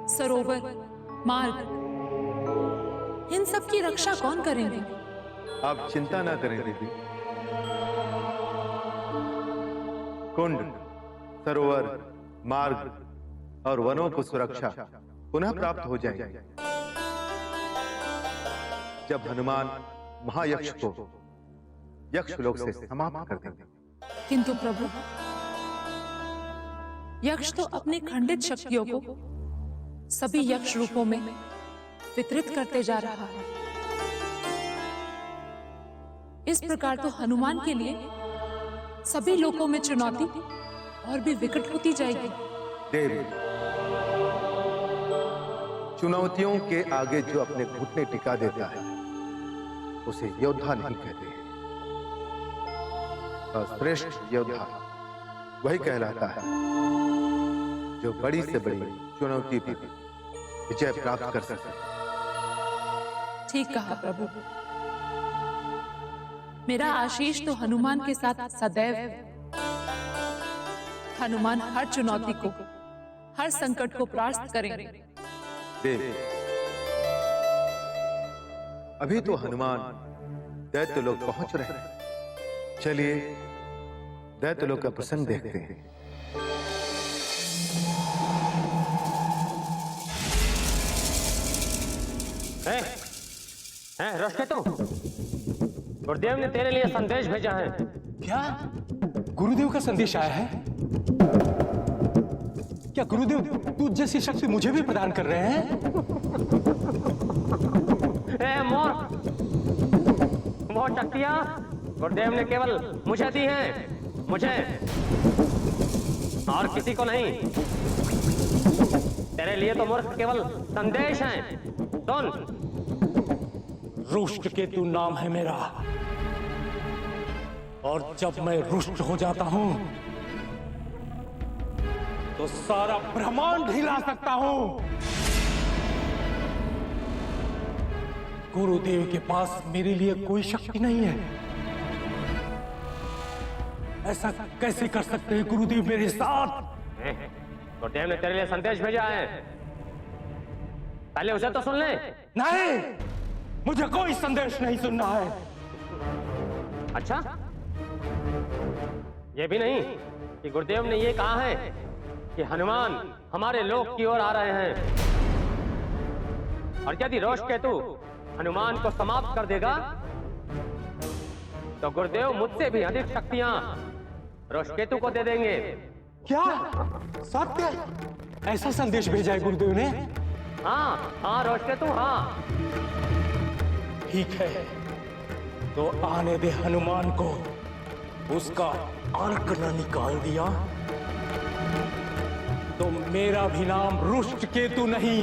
सरोवर, मार्ग, इन सब की रक्षा कौन करेंगे? आप चिंता ना करें दीदी। कुंड, सरोवर, मार्ग और वनों को सुरक्षा पुनः प्राप्त हो जाएगी जब हनुमान महायक्ष को यक्ष लोक से समाप्त कर देंगे। किंतु प्रभु, यक्ष तो अपनी खंडित शक्तियों को सभी यक्ष रूपों में वितरित करते जा रहा है। इस प्रकार तो हनुमान के लिए सभी लोकों में चुनौती और भी विकट होती जाएगी। देवी, चुनौतियों के आगे जो अपने घुटने टिका देता है उसे योद्धा नहीं कहते हैं। श्रेष्ठ योद्धा वही कहलाता है जो बड़ी से बड़ी चुनौती पर विजय प्राप्त कर सके। ठीक कहा प्रभु। मेरा आशीष तो हनुमान के साथ सदैव है। हनुमान हर चुनौती को, हर संकट को परास्त करेंगे। देवी, अभी तो हनुमान दैत्य लोग पहुंच रहे हैं। चलिए दैत्य लोग का प्रसंग देखते हैं। रश्केतु, गुरुदेव ने तेरे लिए संदेश भेजा है। क्या गुरुदेव का संदेश आया है? क्या गुरुदेव तुझ जैसी शक्ति मुझे भी प्रदान कर रहे हैं? वो शक्तियां गुरुदेव ने केवल मुझे दी हैं, मुझे और किसी को नहीं। तेरे लिए तो मूर्ख केवल संदेश हैं। सुन, रुष्टकेतु नाम है मेरा, और जब मैं रुष्ट हो जाता हूं तो सारा ब्रह्मांड हिला सकता हूं। गुरुदेव के पास मेरे लिए कोई शक्ति नहीं है। ऐसा कैसे कर सकते हैं गुरुदेव मेरे साथ? गुरुदेव ने तेरे लिए संदेश भेजा है, पहले उसे तो सुन ले। नहीं, मुझे कोई संदेश नहीं सुनना है। अच्छा, ये भी नहीं कि गुरुदेव ने ये कहा है कि हनुमान हमारे लोक की ओर आ रहे हैं, और यदि रोषकेतु हनुमान को समाप्त कर देगा तो गुरुदेव मुझसे भी अधिक शक्तियां रोषकेतु को दे देंगे। क्या सत्य? ऐसा संदेश भेजा है गुरुदेव ने? हाँ रोषकेतु, हाँ। ठीक है, तो आने दे हनुमान को। उसका अर्क न निकाल दिया तो मेरा भी नाम रुष्टकेतु नहीं।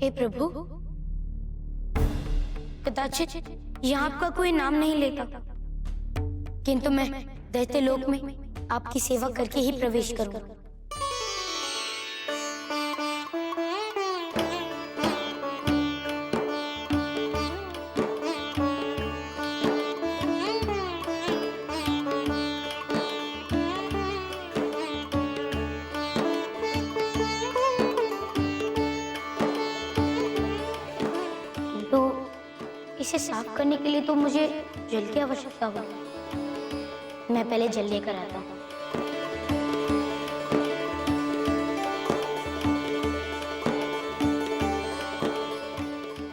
हे प्रभु, कदाचित यहाँ आपका कोई नाम नहीं लेता, किंतु मैं दैत्य लोक में आपकी सेवा करके ही प्रवेश करूंगा। इसे साफ करने के लिए तो मुझे जल की आवश्यकता होगी। मैं पहले जल लेकर आता हूँ।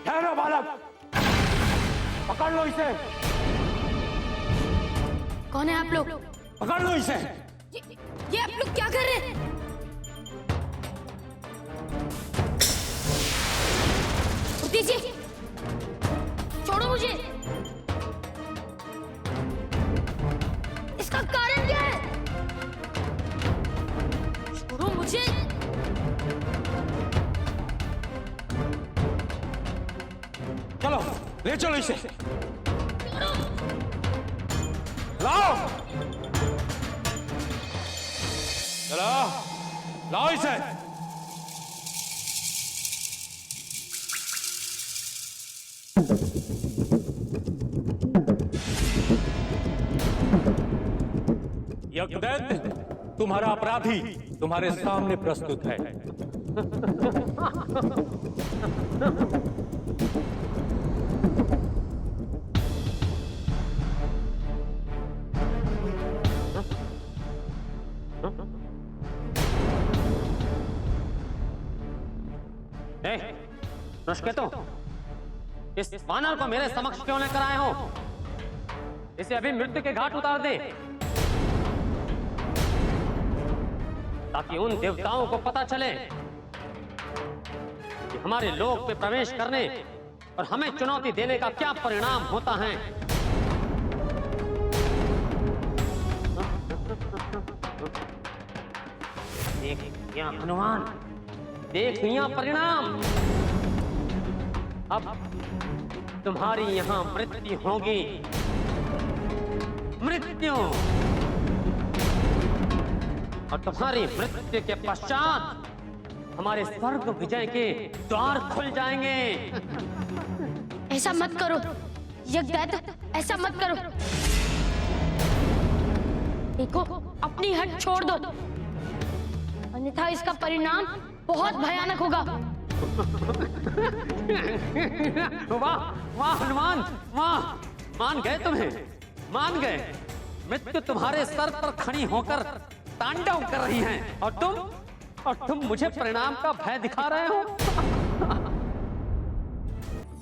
ठहरो बालक, पकड़ लो इसे। कौन है आप लोग? पकड़ लो इसे। ये आप लोग क्या कर रहे हैं? दीजिए, छोड़ो मुझे। इसका कारण क्या है? छोड़ो मुझे। चलो इसे, लाओ, चलो लाओ इसे। यज्ञदैत्य, तुम्हारा अपराधी तुम्हारे सामने प्रस्तुत है। नष्केतो, इस वानर को मेरे समक्ष क्यों लेकर आए हो? इसे अभी मृत्यु के घाट उतार दे, ताकि उन देवताओं को पता चले कि हमारे लोक में प्रवेश करने और हमें चुनौती देने का क्या परिणाम होता है। देख लिया हनुमान, देख लिया परिणाम। अब तुम्हारी यहां मृत्यु होगी, मृत्यु, और तुम्हारी मृत्यु के पश्चात हमारे स्वर्ग विजय के द्वार खुल जाएंगे। ऐसा मत करो यज्ञदैत्य, ऐसा मत करो। देखो, अपनी हट छोड़ दो, अन्यथा इसका परिणाम बहुत भयानक होगा। वाह वाह हनुमान, वाह, मान गए तुम्हें, मान गए। मृत्यु तुम्हारे सर पर खड़ी होकर तांडव कर रही हैं, और तुम मुझे परिणाम का भय दिखा रहे हो।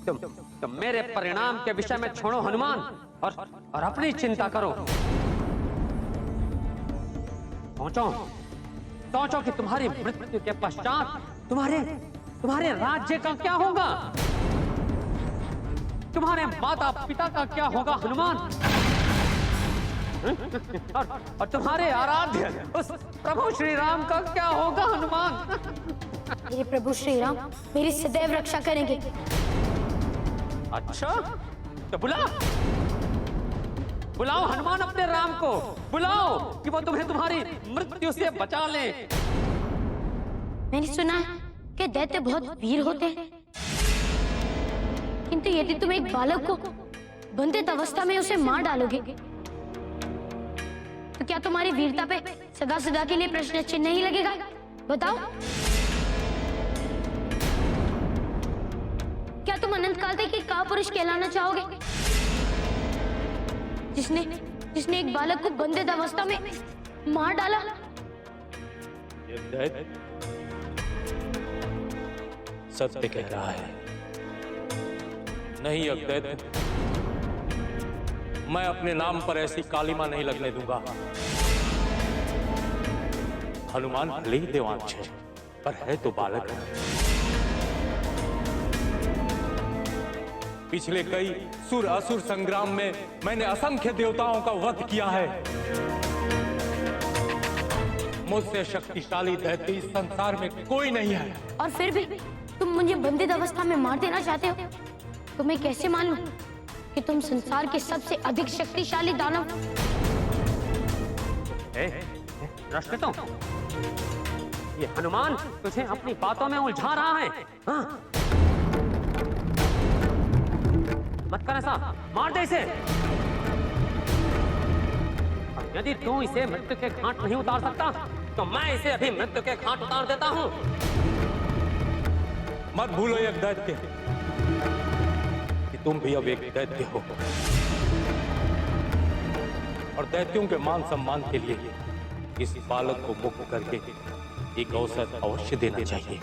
तुम मेरे परिणाम के विषय में छोड़ो हनुमान, और अपनी चिंता करो। सोचो कि तुम्हारी मृत्यु के पश्चात तुम्हारे राज्य का क्या होगा, तुम्हारे माता पिता का क्या होगा हनुमान, और तुम्हारे आराध्य उस प्रभु श्री राम का क्या होगा हनुमान। मेरे प्रभु श्री राम मेरी सदैव रक्षा करेंगे। अच्छा, तो बुलाओ हनुमान अपने राम को, बुलाओ कि वो तुम्हें तुम्हारी मृत्यु से बचा ले। मैंने सुना है कि दैत्य बहुत वीर होते हैं, किंतु यदि तुम एक बालक को बंधित अवस्था में उसे मार डालोगे, तो क्या तुम्हारी वीरता पे सदा सदा के लिए प्रश्न चिन्ह नहीं लगेगा? बताओ, क्या तुम अनंत काल तक एक कापुरुष कहलाना चाहोगे, जिसने एक बालक को बंधित अवस्था में मार डाला? सत्य कह रहा है। नहीं यज्ञदैत्य, मैं अपने नाम पर ऐसी कालिमा नहीं लगने दूंगा। हनुमान भले ही देवांश है, पर है तो बालक। पिछले कई सुर असुर संग्राम में मैंने असंख्य देवताओं का वध किया है। मुझसे शक्तिशाली दैत्य इस संसार में कोई नहीं है। और फिर भी तुम मुझे बंधित अवस्था में मार देना चाहते हो? तो मैं कैसे मानूं कि तुम संसार के सबसे अधिक शक्तिशाली दानव? नष्केतो, ये हनुमान तुझे अपनी बातों में उलझा रहा है। हाँ? मत कर ऐसा, मार दे इसे। यदि तू इसे मृत्यु के घाट नहीं उतार सकता, तो मैं इसे अभी मृत्यु के घाट उतार देता हूं। मत भूलो यज्ञदैत्य कि तुम भी अब एक दैत्य हो, और दैत्यों के मान सम्मान के लिए इस बालक को मुक्त करके एक अवसर अवश्य देना चाहिए।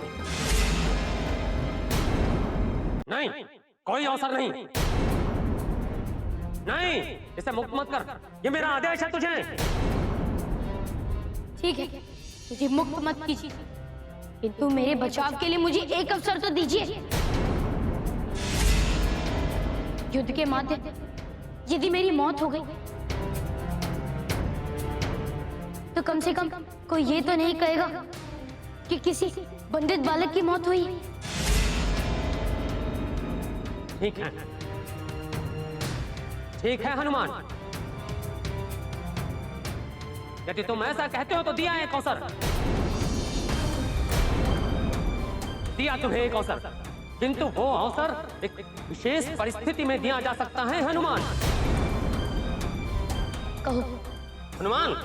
नहीं, कोई अवसर नहीं, नहीं, इसे मुक्त मत कर। ये मेरा आदेश है तुझे। ठीक है, मुझे मुक्त मत कीजिए, किंतु मेरे बचाव के लिए मुझे एक अवसर तो दीजिए। युद्ध के माध्यम यदि मेरी मौत हो गई, तो कम से कम कोई ये तो नहीं कहेगा कि किसी बंधित बालक की मौत हुई। ठीक है, ठीक है हनुमान, यदि तुम ऐसा कहते हो तो दिया एक अवसर, दिया तुम्हें एक अवसर, किंतु वो अवसर एक विशेष परिस्थिति में दिया जा सकता है हनुमान। कहो। हनुमान,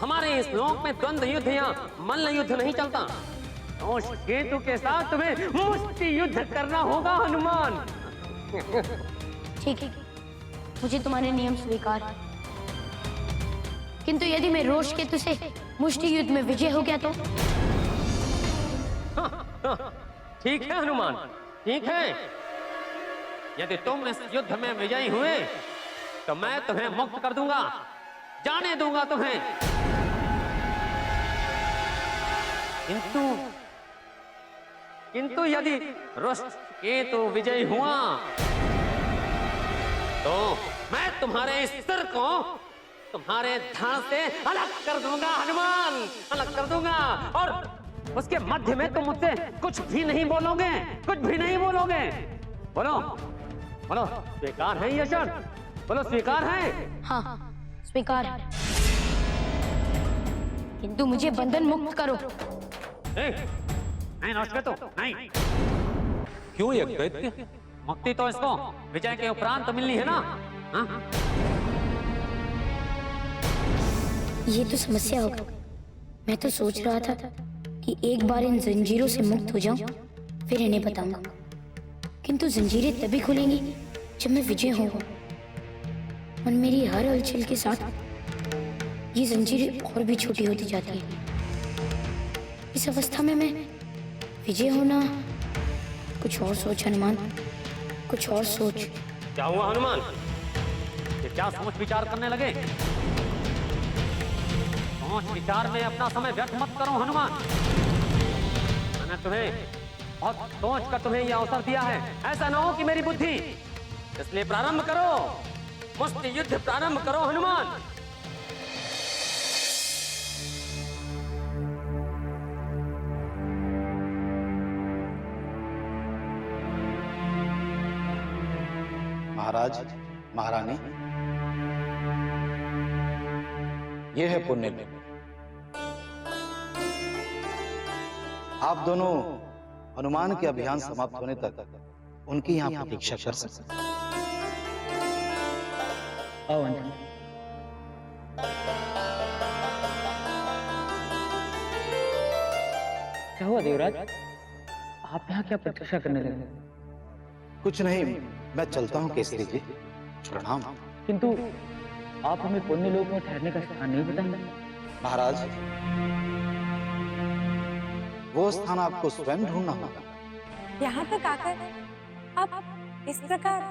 हमारे इस लोक में द्वंद्व युद्ध या मल्ल युद्ध नहीं चलता, उस केतु के साथ तुम्हें मुष्टि युद्ध करना होगा हनुमान। ठीक है, मुझे तुम्हारे नियम स्वीकार है, किंतु यदि मैं रोष केतु से मुष्टि युद्ध में विजय हो गया तो? ठीक है हनुमान, ठीक है, यदि तुम इस युद्ध में विजयी हुए तो मैं तुम्हें मुक्त कर दूंगा, जाने दूंगा तुम्हें। किंतु यदि रुष्ट केतु विजयी हुआ तो मैं तुम्हारे इस सिर को तुम्हारे धड़ से अलग कर दूंगा हनुमान, अलग कर दूंगा, और उसके मध्य में तुम मुझसे कुछ भी नहीं बोलोगे, कुछ भी नहीं बोलोगे। बोलो बोलो, स्वीकार है ये शर्त? बोलो स्वीकार है? हाँ, स्वीकार है, किंतु मुझे बंधन मुक्त करो। नहीं नौशके तो नहीं। क्यों यज्ञ? मुक्ति तो इसको विजय के उपरांत तो मिलनी है ना। हा? ये तो समस्या होगा। मैं तो सोच रहा था कि एक बार इन जंजीरों से मुक्त हो जाऊं, फिर इन्हें बताऊंगा, किंतु जंजीरें तभी खुलेंगी जब मैं विजय होऊंगा, और मेरी हर हलचल के साथ ये जंजीरें और भी छोटी होती जाती हैं। इस अवस्था में मैं विजय होना, कुछ और सोच हनुमान, कुछ और सोच। क्या हुआ हनुमान, ये क्या सोच विचार करने लगे? सोच विचार में अपना समय व्यर्थ मत करो हनुमान। मैंने तुम्हें बहुत सोच कर तुम्हें यह अवसर दिया है, ऐसा ना हो कि मेरी बुद्धि, इसलिए प्रारंभ करो, मुष्टि युद्ध प्रारंभ करो हनुमान। महाराज, महारानी, ये है पुण्य में आप दोनों हनुमान के अभियान समाप्त होने तक उनकी यहां प्रतीक्षा कर सकते हैं। क्या हुआ देवराज, आप यहाँ क्या प्रतीक्षा करने लगे? कुछ नहीं, मैं चलता हूँ केसरी जी, प्रणाम। किंतु आप हमें पुण्य लोक में ठहरने का स्थान नहीं बताएंगे? महाराज, वो स्थान आपको स्वयं ढूंढना होगा। यहाँ तक आकर आप इस प्रकार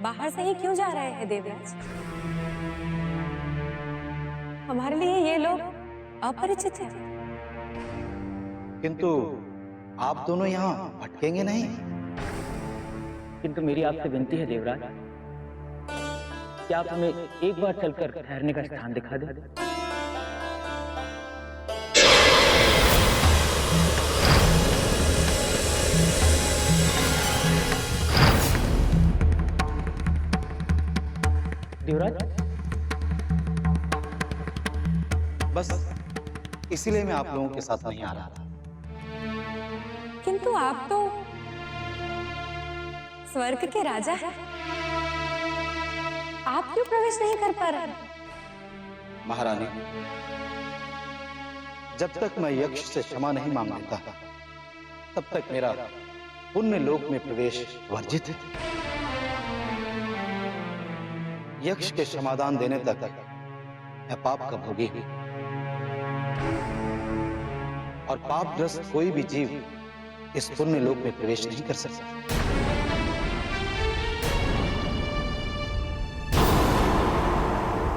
बाहर से ही क्यों जा रहे हैं देवराज? हमारे लिए ये लोग अपरिचित हैं। किंतु आप दोनों यहाँ भटकेंगे नहीं? किंतु मेरी आपसे विनती है देवराज, क्या आप हमें एक बार चलकर ठहरने का स्थान दिखा दें? देवराज, बस इसीलिए मैं आप लोगों के साथ नहीं आ रहा था। किंतु आप तो स्वर्ग के राजा हैं, आप क्यों प्रवेश नहीं कर पा रहे? महारानी, जब तक मैं यक्ष से क्षमा नहीं मांग लेता, तब तक मेरा पुण्य लोक में प्रवेश वर्जित है। यक्ष के क्षमादान देने तक मैं पाप का भोगी हूं, और पापग्रस्त कोई भी जीव इस पुण्य लोक में प्रवेश नहीं कर सकता।